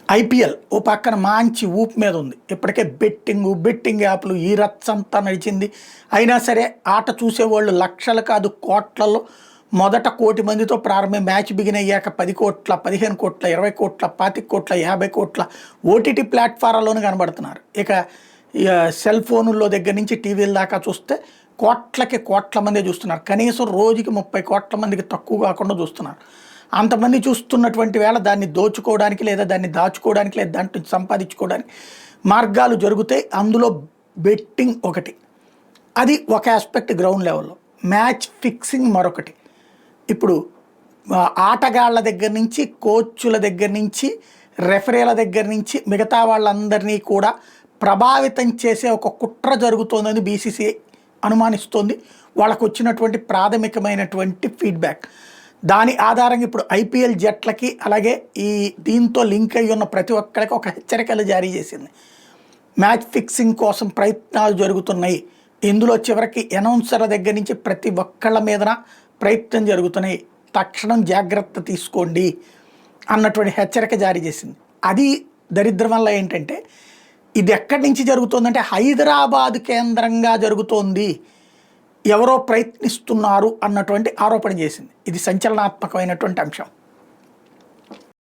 IPL ఓ పక్కన మంచి ఊపు మీద ఉంది. ఇప్పటికే బెట్టింగ్ యాప్లు ఈ రచ్చంతా నడిచింది. అయినా సరే ఆట చూసేవాళ్ళు లక్షలు కాదు కోట్లలో. మొదట 1 కోటి మందితో ప్రారంభం మ్యాచ్ బిగిన్ అయ్యాక 10 కోట్ల, 15 కోట్ల, 20 కోట్ల, 25 కోట్ల, 50 కోట్ల ఓటీటీ ప్లాట్ఫారాల్లోనే కనబడుతున్నారు. ఇక సెల్ ఫోనుల్లో దగ్గర నుంచి టీవీల దాకా చూస్తే కోట్ల మందే చూస్తున్నారు. కనీసం రోజుకి 30 కోట్ల మందికి తక్కువ కాకుండా చూస్తున్నారు. అంతమంది చూస్తున్నటువంటి వేళ దాన్ని దోచుకోవడానికి లేదా దాన్ని దాచుకోవడానికి లేదా దాంట్లో సంపాదించుకోవడానికి మార్గాలు జరుగుతాయి. అందులో బెట్టింగ్ ఒకటి. అది ఒక ఆస్పెక్ట్ గ్రౌండ్ లెవెల్లో. మ్యాచ్ ఫిక్సింగ్ మరొకటి. ఇప్పుడు ఆటగాళ్ల దగ్గర నుంచి, కోచ్ల దగ్గర నుంచి, రెఫరీల దగ్గర నుంచి మిగతా వాళ్ళందరినీ కూడా ప్రభావితం చేసే ఒక కుట్ర జరుగుతోందని బీసీసీఐ అనుమానిస్తోంది. వాళ్ళకు వచ్చినటువంటి ప్రాథమికమైనటువంటి ఫీడ్బ్యాక్. దాని ఆధారంగా ఇప్పుడు ఐపీఎల్ జట్లకి అలాగే ఈ దీంతో లింక్ అయ్యి ఉన్న ప్రతి ఒక్కరికి ఒక హెచ్చరికలు జారీ చేసింది. మ్యాచ్ ఫిక్సింగ్ కోసం ప్రయత్నాలు జరుగుతున్నాయి. ఇందులో చివరికి అనౌన్సర్ల దగ్గర నుంచి ప్రతి ఒక్కళ్ళ మీదన ప్రయత్నం జరుగుతున్నాయి, తక్షణం జాగ్రత్త తీసుకోండి అన్నటువంటి హెచ్చరిక జారీ చేసింది. అది దరిద్రం వల్ల ఏంటంటే ఇది ఎక్కడి నుంచి జరుగుతుందంటే హైదరాబాద్ కేంద్రంగా జరుగుతోంది, ఎవరో ప్రయత్నిస్తున్నారు అన్నటువంటి ఆరోపణ చేసింది. ఇది సంచలనాత్మకమైనటువంటి అంశం.